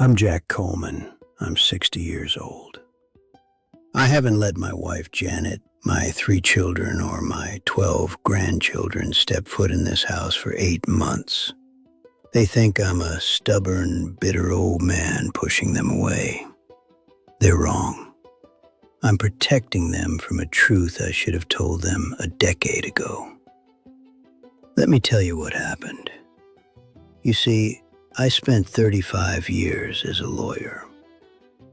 I'm Jack Coleman. I'm 60 years old. I haven't let my wife Janet, my 3 children, or my 12 grandchildren step foot in this house for 8 months. They think I'm a stubborn, bitter old man pushing them away. They're wrong. I'm protecting them from a truth I should have told them a decade ago. Let me tell you what happened. You see, I spent 35 years as a lawyer.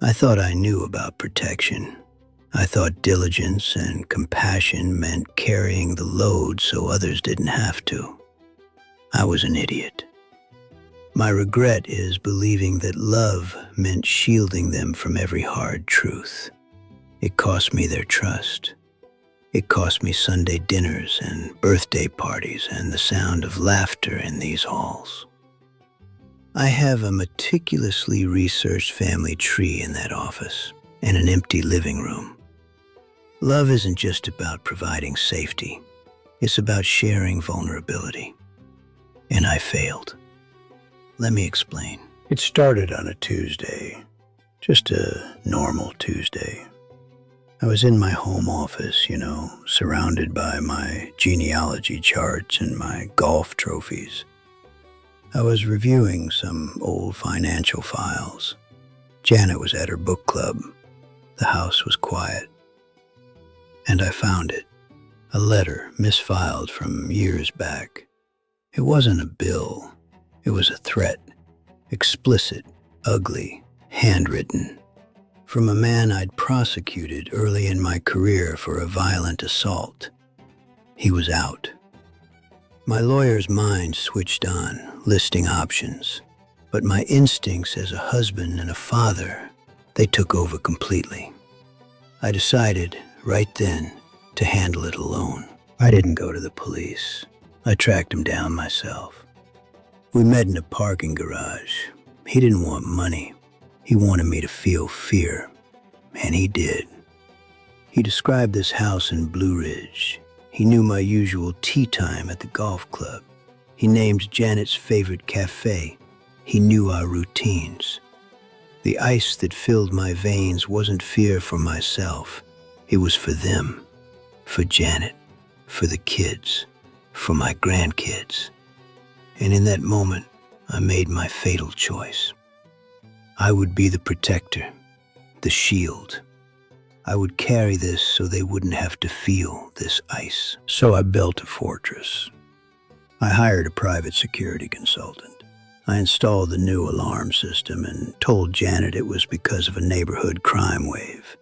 I thought I knew about protection. I thought diligence and compassion meant carrying the load so others didn't have to. I was an idiot. My regret is believing that love meant shielding them from every hard truth. It cost me their trust. It cost me Sunday dinners and birthday parties and the sound of laughter in these halls. I have a meticulously researched family tree in that office and an empty living room. Love isn't just about providing safety. It's about sharing vulnerability. And I failed. Let me explain. It started on a Tuesday, just a normal Tuesday. I was in my home office, surrounded by my genealogy charts and my golf trophies. I was reviewing some old financial files. Janet was at her book club. The house was quiet. And I found it, a letter misfiled from years back. It wasn't a bill. It was a threat, explicit, ugly, handwritten, from a man I'd prosecuted early in my career for a violent assault. He was out. My lawyer's mind switched on, listing options, but my instincts as a husband and a father, they took over completely. I decided, right then, to handle it alone. I didn't go to the police. I tracked him down myself. We met in a parking garage. He didn't want money. He wanted me to feel fear, and he did. He described this house in Blue Ridge. He knew my usual tea time at the golf club. He named Janet's favorite cafe. He knew our routines. The ice that filled my veins wasn't fear for myself. It was for them, for Janet, for the kids, for my grandkids. And in that moment, I made my fatal choice. I would be the protector, the shield. I would carry this so they wouldn't have to feel this ice. So I built a fortress. I hired a private security consultant. I installed the new alarm system and told Janet it was because of a neighborhood crime wave.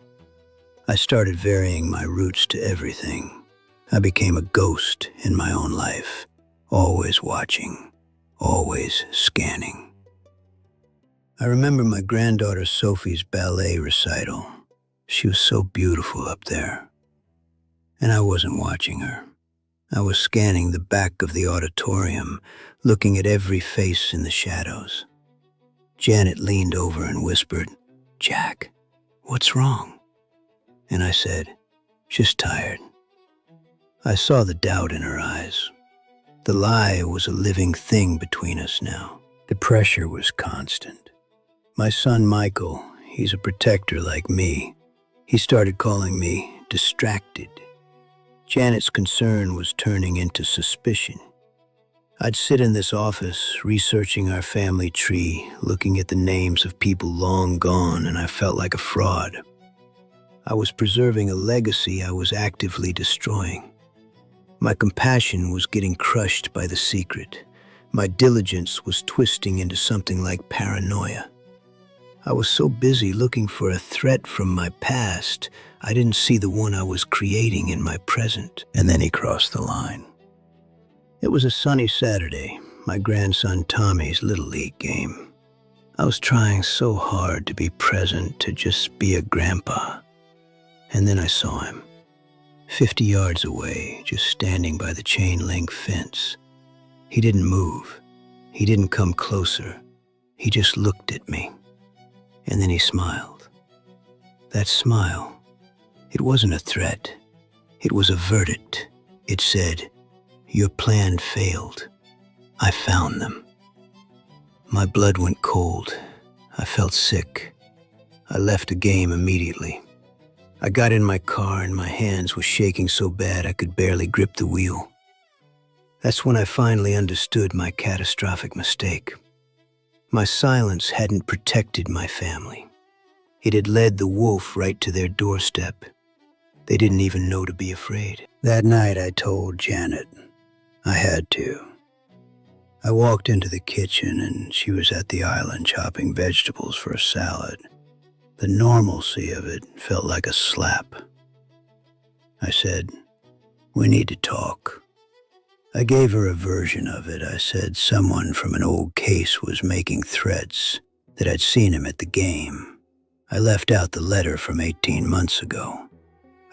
I started varying my routes to everything. I became a ghost in my own life, always watching, always scanning. I remember my granddaughter Sophie's ballet recital. She was so beautiful up there. And I wasn't watching her. I was scanning the back of the auditorium, looking at every face in the shadows. Janet leaned over and whispered, "Jack, what's wrong?" And I said, "Just tired." I saw the doubt in her eyes. The lie was a living thing between us now. The pressure was constant. My son Michael, he's a protector like me. He started calling me distracted. Janet's concern was turning into suspicion. I'd sit in this office, researching our family tree, looking at the names of people long gone, and I felt like a fraud. I was preserving a legacy I was actively destroying. My compassion was getting crushed by the secret. My diligence was twisting into something like paranoia. I was so busy looking for a threat from my past, I didn't see the one I was creating in my present. And then he crossed the line. It was a sunny Saturday, my grandson Tommy's Little League game. I was trying so hard to be present, to just be a grandpa. And then I saw him, 50 yards away, just standing by the chain-link fence. He didn't move. He didn't come closer. He just looked at me. And then he smiled. That smile, it wasn't a threat. It was a verdict. It said, "Your plan failed. I found them." My blood went cold. I felt sick. I left the game immediately. I got in my car and my hands were shaking so bad I could barely grip the wheel. That's when I finally understood my catastrophic mistake. My silence hadn't protected my family. It had led the wolf right to their doorstep. They didn't even know to be afraid. That night I told Janet. I had to. I walked into the kitchen and she was at the island chopping vegetables for a salad. The normalcy of it felt like a slap. I said, "We need to talk." I gave her a version of it. I said someone from an old case was making threats, that I'd seen him at the game. I left out the letter from 18 months ago.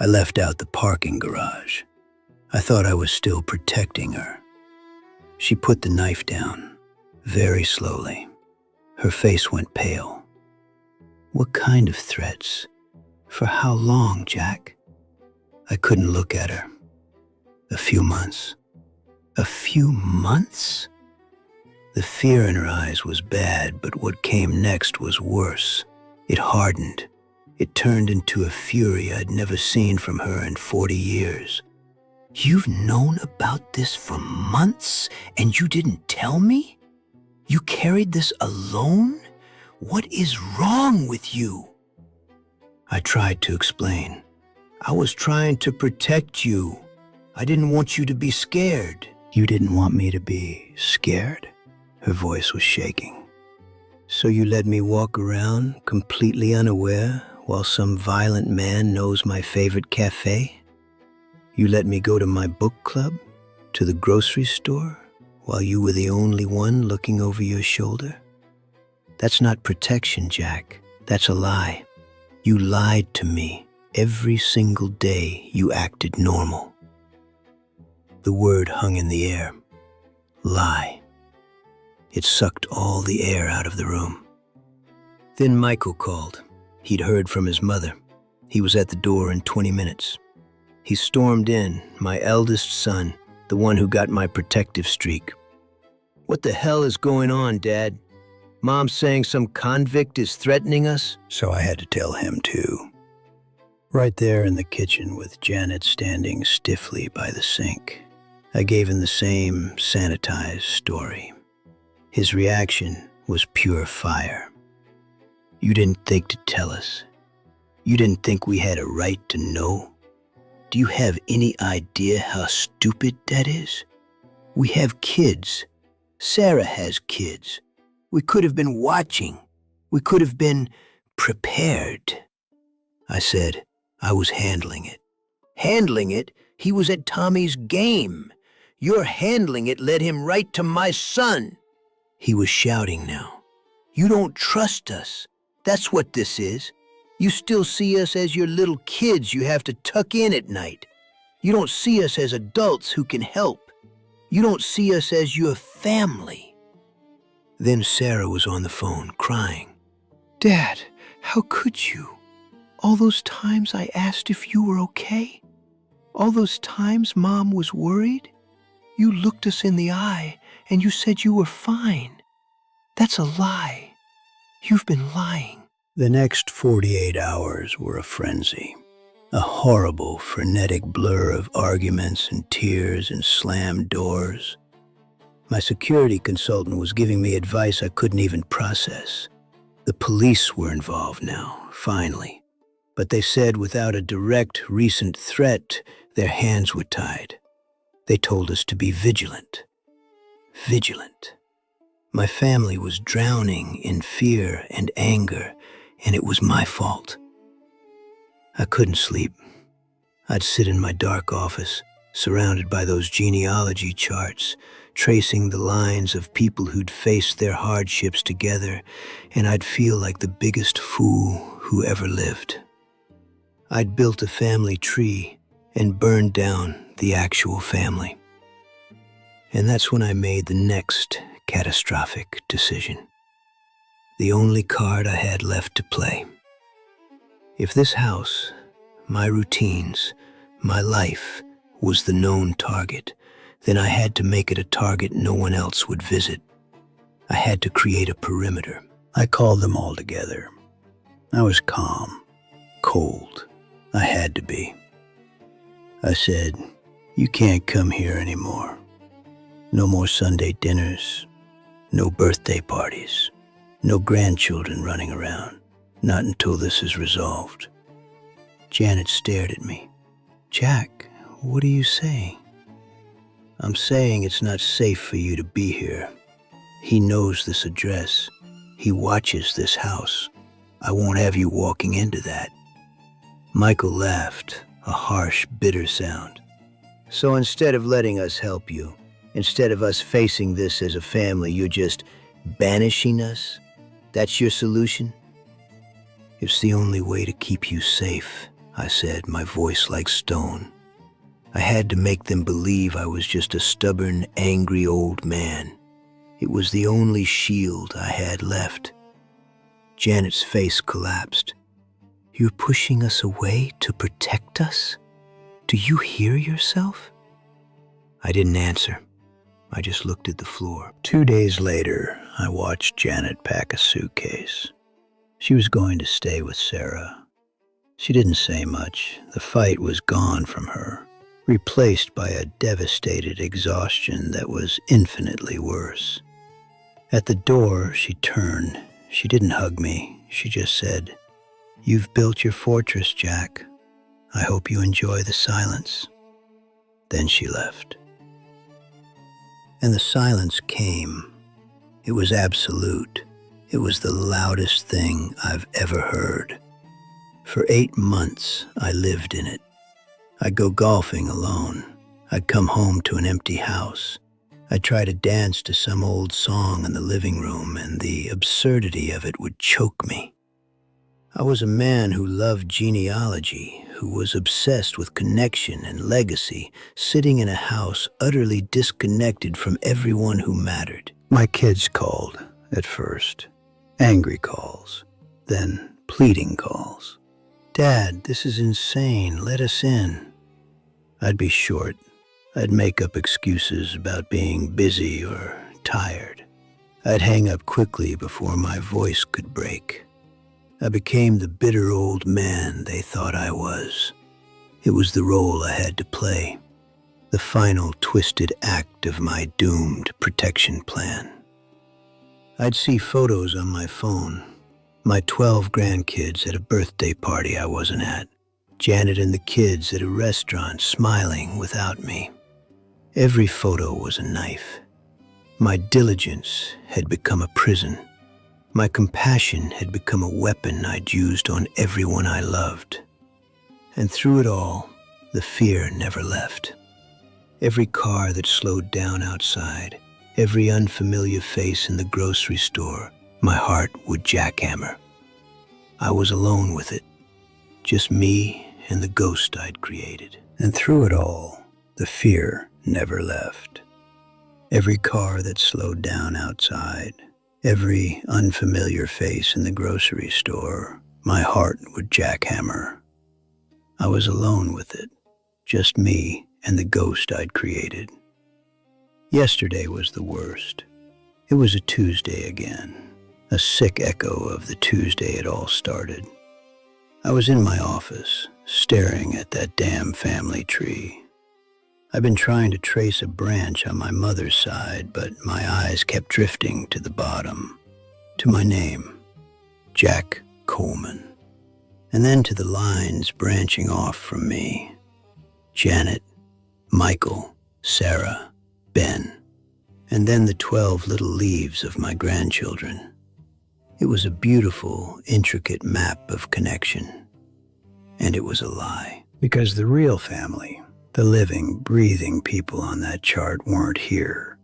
I left out the parking garage. I thought I was still protecting her. She put the knife down, very slowly. Her face went pale. "What kind of threats? For how long, Jack?" I couldn't look at her. "A few months." "A few months?" The fear in her eyes was bad, but what came next was worse. It hardened. It turned into a fury I'd never seen from her in 40 years. "You've known about this for months and you didn't tell me? You carried this alone? What is wrong with you?" I tried to explain. "I was trying to protect you. I didn't want you to be scared." "You didn't want me to be scared?" Her voice was shaking. "So you let me walk around completely unaware while some violent man knows my favorite cafe? You let me go to my book club, to the grocery store, while you were the only one looking over your shoulder? That's not protection, Jack. That's a lie. You lied to me. Every single day you acted normal." The word hung in the air. Lie. It sucked all the air out of the room. Then Michael called. He'd heard from his mother. He was at the door in 20 minutes. He stormed in, my eldest son, the one who got my protective streak. "What the hell is going on, Dad? Mom's saying some convict is threatening us?" So I had to tell him too. Right there in the kitchen with Janet standing stiffly by the sink, I gave him the same sanitized story. His reaction was pure fire. "You didn't think to tell us? You didn't think we had a right to know? Do you have any idea how stupid that is? We have kids. Sarah has kids. We could have been watching. We could have been prepared." I said, "I was handling it." "Handling it? He was at Tommy's game. Your handling it led him right to my son." He was shouting now. "You don't trust us. That's what this is. You still see us as your little kids you have to tuck in at night. You don't see us as adults who can help. You don't see us as your family." Then Sarah was on the phone, crying. "Dad, how could you? All those times I asked if you were okay? All those times Mom was worried? You looked us in the eye and you said you were fine. That's a lie. You've been lying." The next 48 hours were a frenzy. A horrible, frenetic blur of arguments and tears and slammed doors. My security consultant was giving me advice I couldn't even process. The police were involved now, finally. But they said without a direct, recent threat, their hands were tied. They told us to be vigilant. Vigilant. My family was drowning in fear and anger, and it was my fault. I couldn't sleep. I'd sit in my dark office, surrounded by those genealogy charts, tracing the lines of people who'd faced their hardships together, and I'd feel like the biggest fool who ever lived. I'd built a family tree and burned down the actual family. And that's when I made the next catastrophic decision. The only card I had left to play. If this house, my routines, my life was the known target, then I had to make it a target no one else would visit. I had to create a perimeter, I called them all together. I was calm, cold. I had to be. I said, "You can't come here anymore. No more Sunday dinners, no birthday parties, no grandchildren running around. Not until this is resolved." Janet stared at me. "Jack, what are you saying?" "I'm saying it's not safe for you to be here. He knows this address. He watches this house. I won't have you walking into that." Michael laughed, a harsh, bitter sound. "So instead of letting us help you, instead of us facing this as a family, you're just banishing us? That's your solution?" "It's the only way to keep you safe," I said, my voice like stone. I had to make them believe I was just a stubborn, angry old man. It was the only shield I had left. Janet's face collapsed. "You're pushing us away to protect us? Do you hear yourself?" I didn't answer. I just looked at the floor. 2 days later, I watched Janet pack a suitcase. She was going to stay with Sarah. She didn't say much. The fight was gone from her, replaced by a devastated exhaustion that was infinitely worse. At the door, she turned. She didn't hug me. She just said, "You've built your fortress, Jack. I hope you enjoy the silence." Then she left. And the silence came. It was absolute. It was the loudest thing I've ever heard. For 8 months, I lived in it. I'd go golfing alone. I'd come home to an empty house. I'd try to dance to some old song in the living room, and the absurdity of it would choke me. I was a man who loved genealogy, who was obsessed with connection and legacy, sitting in a house utterly disconnected from everyone who mattered. My kids called, at first. Angry calls, then pleading calls. "Dad, this is insane. Let us in." I'd be short. I'd make up excuses about being busy or tired. I'd hang up quickly before my voice could break. I became the bitter old man they thought I was. It was the role I had to play, the final twisted act of my doomed protection plan. I'd see photos on my phone, my 12 grandkids at a birthday party I wasn't at, Janet and the kids at a restaurant smiling without me. Every photo was a knife. My diligence had become a prison. My compassion had become a weapon I'd used on everyone I loved. And through it all, the fear never left. Every car that slowed down outside, every unfamiliar face in the grocery store, my heart would jackhammer. I was alone with it, just me and the ghost I'd created. And through it all, the fear never left. Every car that slowed down outside, every unfamiliar face in the grocery store, my heart would jackhammer. I was alone with it, just me and the ghost I'd created. Yesterday was the worst. It was a Tuesday again, a sick echo of the Tuesday it all started. I was in my office, staring at that damn family tree. I've been trying to trace a branch on my mother's side, but my eyes kept drifting to the bottom, to my name, Jack Coleman, and then to the lines branching off from me, Janet, Michael, Sarah, Ben, and then the 12 little leaves of my grandchildren. It was a beautiful, intricate map of connection, and it was a lie, because the real family, the living, breathing people on that chart weren't here.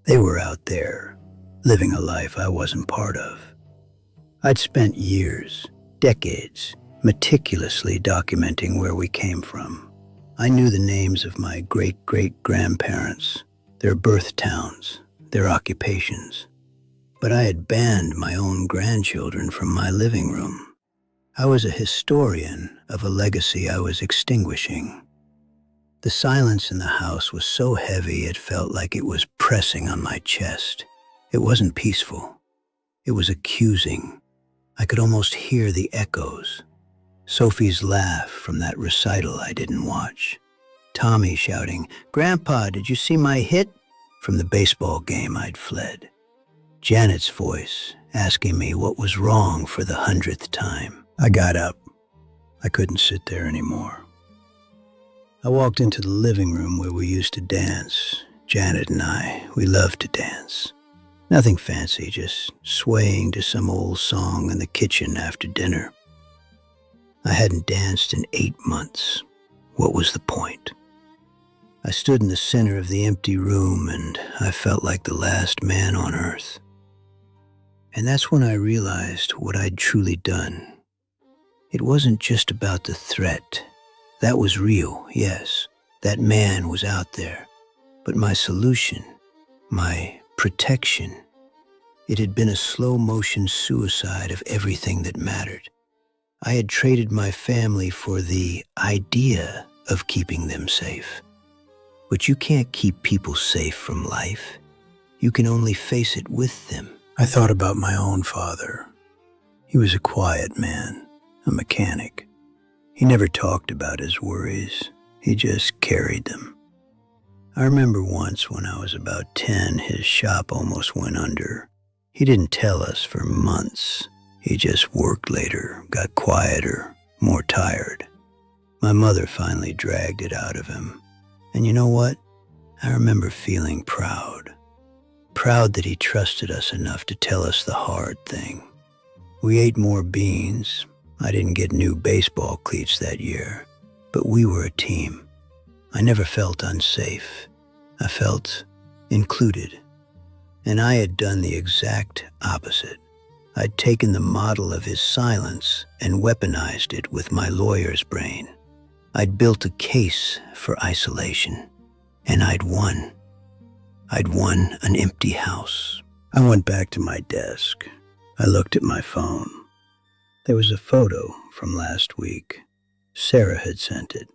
They were out there, living a life I wasn't part of. I'd spent years, decades, meticulously documenting where we came from. I knew the names of my great-great-grandparents, their birth towns, their occupations. But I had banned my own grandchildren from my living room. I was a historian of a legacy I was extinguishing. The silence in the house was so heavy it felt like it was pressing on my chest. It wasn't peaceful. It was accusing. I could almost hear the echoes. Sophie's laugh from that recital I didn't watch. Tommy shouting, "Grandpa, did you see my hit?" from the baseball game I'd fled. Janet's voice asking me what was wrong for the 100th time. I got up. I couldn't sit there anymore. I walked into the living room where we used to dance. Janet and I, we loved to dance. Nothing fancy, just swaying to some old song in the kitchen after dinner. I hadn't danced in 8 months. What was the point? I stood in the center of the empty room and I felt like the last man on earth. And that's when I realized what I'd truly done. It wasn't just about the threat. That was real, yes. That man was out there. But my solution, my protection, it had been a slow-motion suicide of everything that mattered. I had traded my family for the idea of keeping them safe. But you can't keep people safe from life. You can only face it with them. I thought about my own father. He was a quiet man, a mechanic. He never talked about his worries. He just carried them. I remember once when I was about 10, his shop almost went under. He didn't tell us for months. He just worked later, got quieter, more tired. My mother finally dragged it out of him. And you know what? I remember feeling proud. Proud that he trusted us enough to tell us the hard thing. We ate more beans. I didn't get new baseball cleats that year, but we were a team. I never felt unsafe. I felt included. And I had done the exact opposite. I'd taken the model of his silence and weaponized it with my lawyer's brain. I'd built a case for isolation, and I'd won. I'd won an empty house. I went back to my desk. I looked at my phone. There was a photo from last week. Sarah had sent it.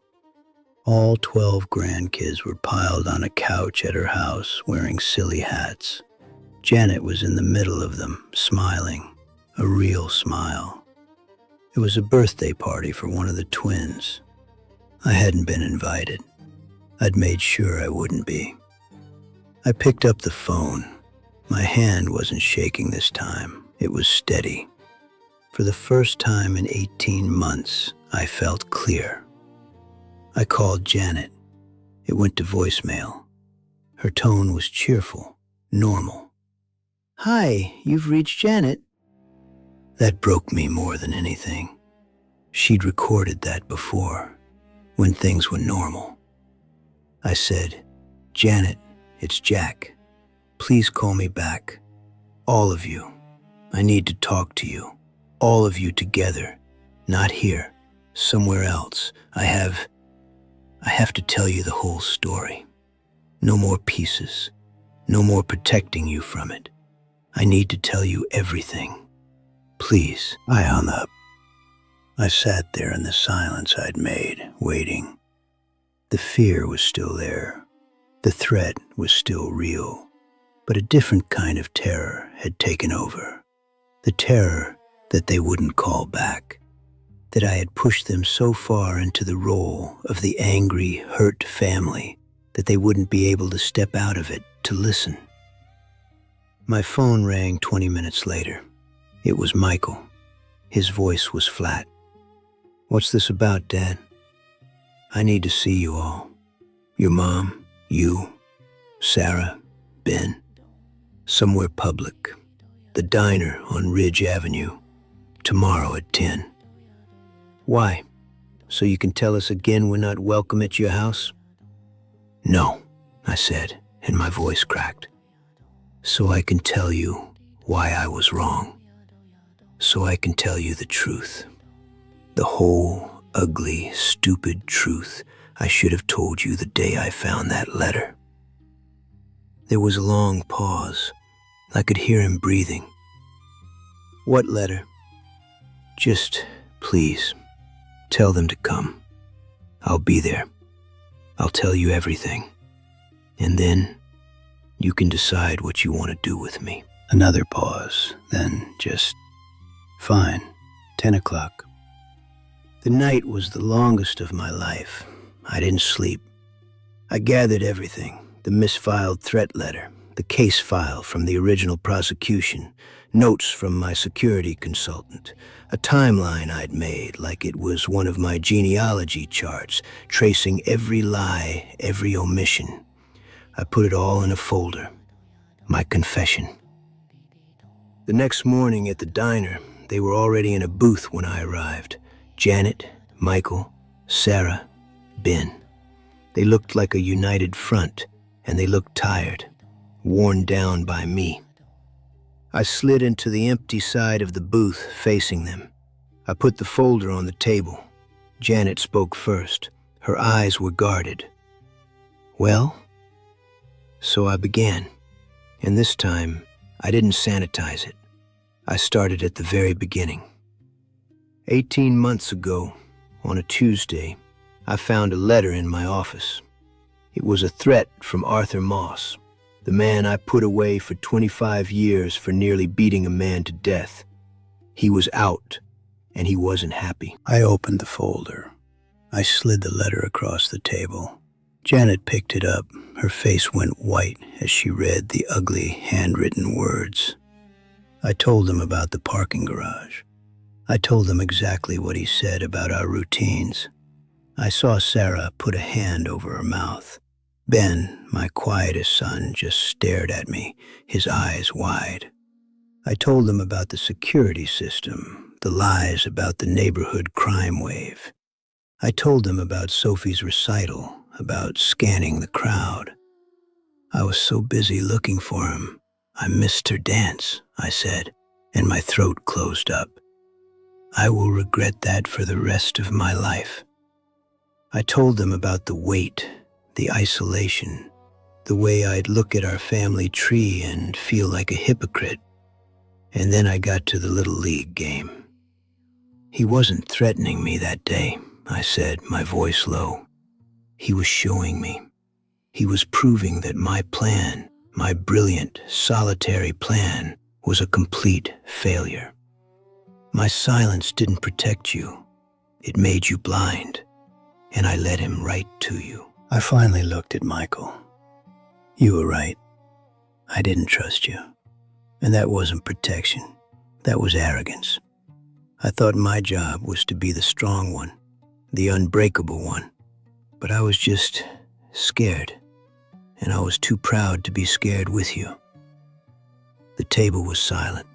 All 12 grandkids were piled on a couch at her house wearing silly hats. Janet was in the middle of them, smiling, a real smile. It was a birthday party for one of the twins. I hadn't been invited. I'd made sure I wouldn't be. I picked up the phone. My hand wasn't shaking this time. It was steady. For the first time in 18 months, I felt clear. I called Janet. It went to voicemail. Her tone was cheerful, normal. "Hi, you've reached Janet." That broke me more than anything. She'd recorded that before, when things were normal. I said, "Janet, it's Jack. Please call me back. All of you. I need to talk to you. All of you together. Not here. Somewhere else. I have to tell you the whole story. No more pieces. No more protecting you from it. I need to tell you everything. Please." I hung up. I sat there in the silence I'd made, waiting. The fear was still there. The threat was still real. But a different kind of terror had taken over. The terror that they wouldn't call back. That I had pushed them so far into the role of the angry, hurt family that they wouldn't be able to step out of it to listen. My phone rang 20 minutes later. It was Michael. His voice was flat. "What's this about, Dad? I need to see you all. Your mom, you, Sarah, Ben. Somewhere public. The diner on Ridge Avenue. Tomorrow at 10. "Why? So you can tell us again we're not welcome at your house?" "No," I said, and my voice cracked. "So I can tell you why I was wrong. So I can tell you the truth. The whole, ugly, stupid truth I should have told you the day I found that letter." There was a long pause. I could hear him breathing. "What letter?" "Just, please, tell them to come. I'll be there. I'll tell you everything. And then you can decide what you want to do with me." Another pause, then just, fine, 10 o'clock. The night was the longest of my life. I didn't sleep. I gathered everything, the misfiled threat letter, the case file from the original prosecution, notes from my security consultant, a timeline I'd made like it was one of my genealogy charts, tracing every lie, every omission. I put it all in a folder, my confession. The next morning at the diner, they were already in a booth when I arrived. Janet, Michael, Sarah, Ben. They looked like a united front, and they looked tired, worn down by me. I slid into the empty side of the booth, facing them. I put the folder on the table. Janet spoke first. Her eyes were guarded. Well? So I began, and this time, I didn't sanitize it. I started at the very beginning. 18 months ago, on a Tuesday, I found a letter in my office. It was a threat from Arthur Moss, the man I put away for 25 years for nearly beating a man to death. He was out, and he wasn't happy. I opened the folder. I slid the letter across the table. Janet picked it up. Her face went white as she read the ugly, handwritten words. I told them about the parking garage. I told them exactly what he said about our routines. I saw Sarah put a hand over her mouth. Ben, my quietest son, just stared at me, his eyes wide. I told them about the security system, the lies about the neighborhood crime wave. I told them about Sophie's recital, about scanning the crowd. I was so busy looking for him. I missed her dance, I said, and my throat closed up. I will regret that for the rest of my life. I told them about the weight, the isolation, the way I'd look at our family tree and feel like a hypocrite. And then I got to the Little League game. He wasn't threatening me that day, I said, my voice low. He was showing me. He was proving that my plan, my brilliant, solitary plan, was a complete failure. My silence didn't protect you. It made you blind, and I led him right to you. I finally looked at Michael. You were right. I didn't trust you. And that wasn't protection. That was arrogance. I thought my job was to be the strong one, the unbreakable one. But I was just scared, and I was too proud to be scared with you. The table was silent.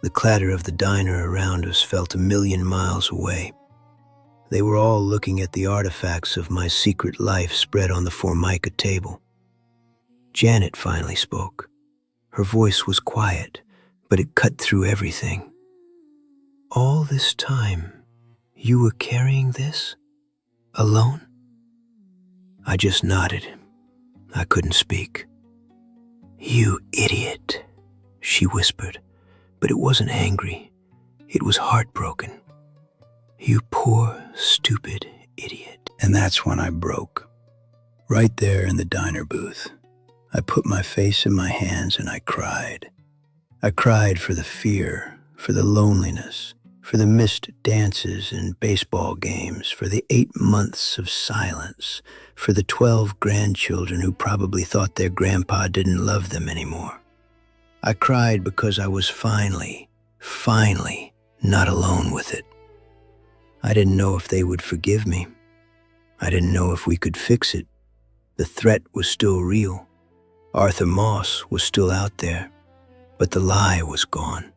The clatter of the diner around us felt a million miles away. They were all looking at the artifacts of my secret life spread on the Formica table. Janet finally spoke. Her voice was quiet, but it cut through everything. All this time, you were carrying this? Alone? I just nodded. I couldn't speak. You idiot, she whispered, but it wasn't angry. It was heartbroken. You poor, stupid idiot. And that's when I broke. Right there in the diner booth. I put my face in my hands and I cried. I cried for the fear, for the loneliness, for the missed dances and baseball games, for the 8 months of silence, for the 12 grandchildren who probably thought their grandpa didn't love them anymore. I cried because I was finally not alone with it. I didn't know if they would forgive me. I didn't know if we could fix it. The threat was still real. Arthur Moss was still out there, but the lie was gone.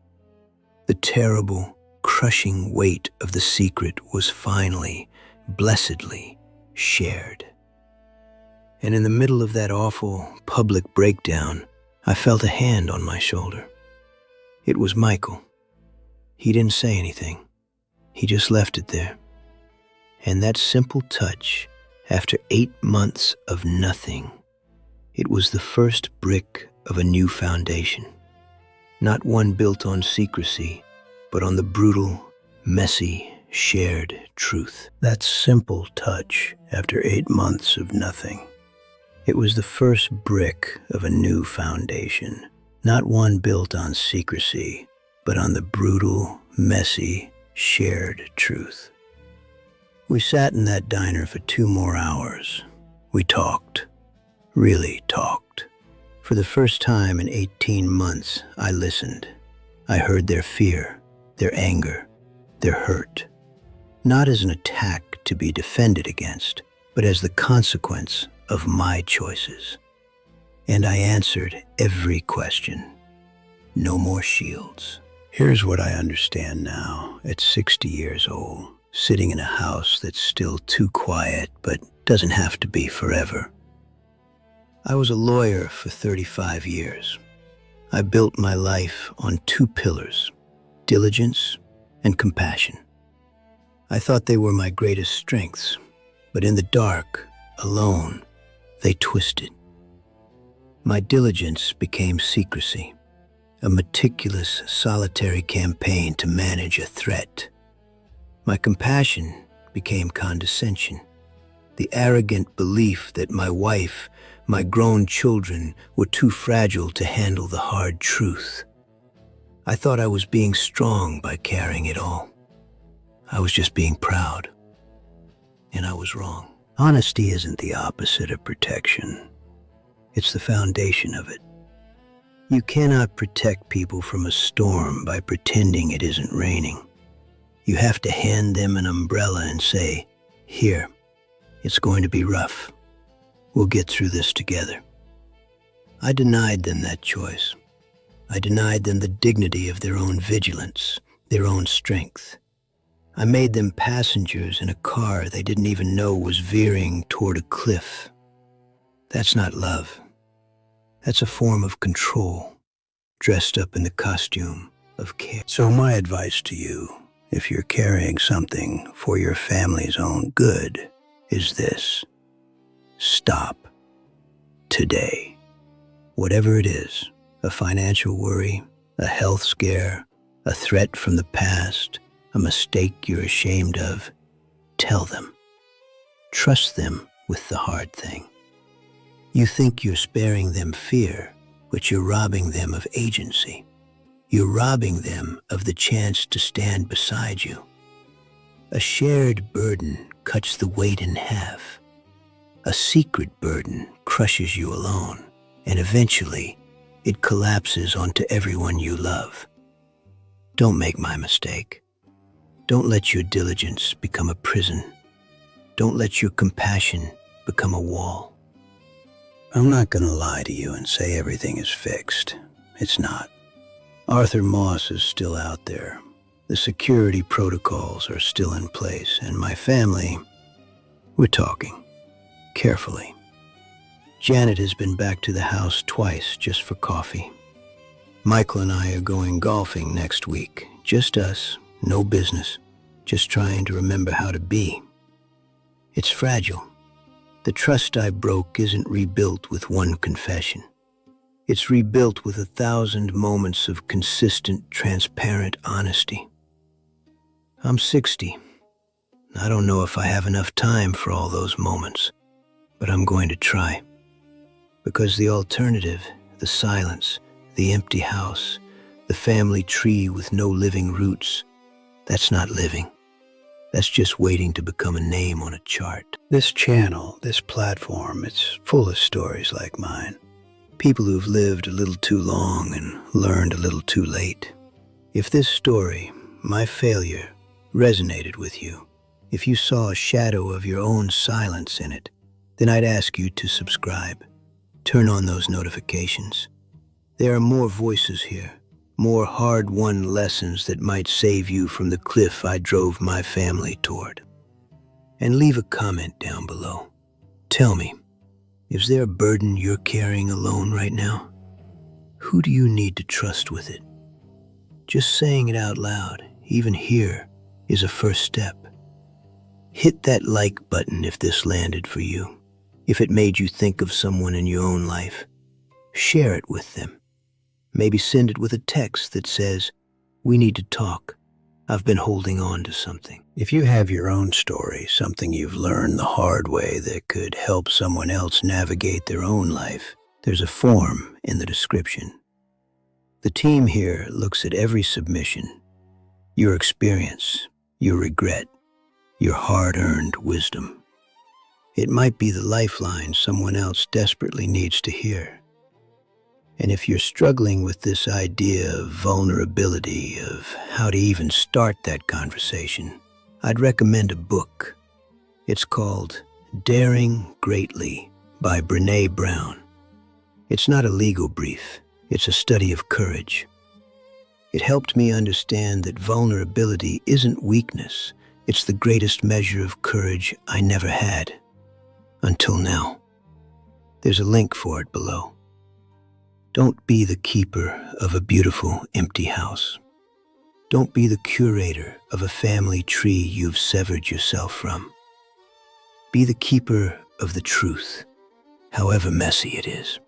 The terrible, crushing weight of the secret was finally, blessedly shared. And in the middle of that awful public breakdown, I felt a hand on my shoulder. It was Michael. He didn't say anything. He just left it there. And that simple touch, after 8 months of nothing, it was the first brick of a new foundation. Not one built on secrecy, but on the brutal, messy, shared truth. That simple touch after 8 months of nothing. It was the first brick of a new foundation. Not one built on secrecy, but on the brutal, messy, shared truth. We sat in that diner for 2 more hours. We talked, really talked. For the first time in 18 months, I listened. I heard their fear, their anger, their hurt. Not as an attack to be defended against, but as the consequence of my choices. And I answered every question. No more shields. Here's what I understand now, at 60 years old, sitting in a house that's still too quiet, but doesn't have to be forever. I was a lawyer for 35 years. I built my life on 2 pillars, diligence and compassion. I thought they were my greatest strengths, but in the dark, alone, they twisted. My diligence became secrecy, a meticulous, solitary campaign to manage a threat. My compassion became condescension, the arrogant belief that my wife, my grown children, were too fragile to handle the hard truth. I thought I was being strong by carrying it all. I was just being proud. And I was wrong. Honesty isn't the opposite of protection. It's the foundation of it. You cannot protect people from a storm by pretending it isn't raining. You have to hand them an umbrella and say, "Here, it's going to be rough. We'll get through this together." I denied them that choice. I denied them the dignity of their own vigilance, their own strength. I made them passengers in a car they didn't even know was veering toward a cliff. That's not love. That's a form of control, dressed up in the costume of care. So my advice to you, if you're carrying something for your family's own good, is this: stop today. Whatever it is, a financial worry, a health scare, a threat from the past, a mistake you're ashamed of, tell them. Trust them with the hard thing. You think you're sparing them fear, but you're robbing them of agency. You're robbing them of the chance to stand beside you. A shared burden cuts the weight in half. A secret burden crushes you alone, and eventually it collapses onto everyone you love. Don't make my mistake. Don't let your diligence become a prison. Don't let your compassion become a wall. I'm not going to lie to you and say everything is fixed. It's not. Arthur Moss is still out there. The security protocols are still in place, and my family, we're talking. Carefully. Janet has been back to the house twice just for coffee. Michael and I are going golfing next week. Just us, no business. Just trying to remember how to be. It's fragile. The trust I broke isn't rebuilt with one confession. It's rebuilt with 1,000 moments of consistent, transparent honesty. I'm 60. I don't know if I have enough time for all those moments, but I'm going to try. Because the alternative, the silence, the empty house, the family tree with no living roots, that's not living. That's just waiting to become a name on a chart. This channel, this platform, it's full of stories like mine. People who've lived a little too long and learned a little too late. If this story, my failure, resonated with you, if you saw a shadow of your own silence in it, then I'd ask you to subscribe. Turn on those notifications. There are more voices here. More hard-won lessons that might save you from the cliff I drove my family toward. And leave a comment down below. Tell me, is there a burden you're carrying alone right now? Who do you need to trust with it? Just saying it out loud, even here, is a first step. Hit that like button if this landed for you. If it made you think of someone in your own life, share it with them. Maybe send it with a text that says, "We need to talk. I've been holding on to something." If you have your own story, something you've learned the hard way that could help someone else navigate their own life, there's a form in the description. The team here looks at every submission, your experience, your regret, your hard-earned wisdom. It might be the lifeline someone else desperately needs to hear. And if you're struggling with this idea of vulnerability, of how to even start that conversation, I'd recommend a book. It's called Daring Greatly by Brené Brown. It's not a legal brief, it's a study of courage. It helped me understand that vulnerability isn't weakness, it's the greatest measure of courage I never had. Until now. There's a link for it below. Don't be the keeper of a beautiful, empty house. Don't be the curator of a family tree you've severed yourself from. Be the keeper of the truth, however messy it is.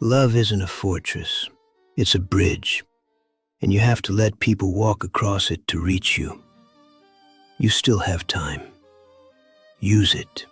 Love isn't a fortress, it's a bridge, and you have to let people walk across it to reach you. You still have time. Use it.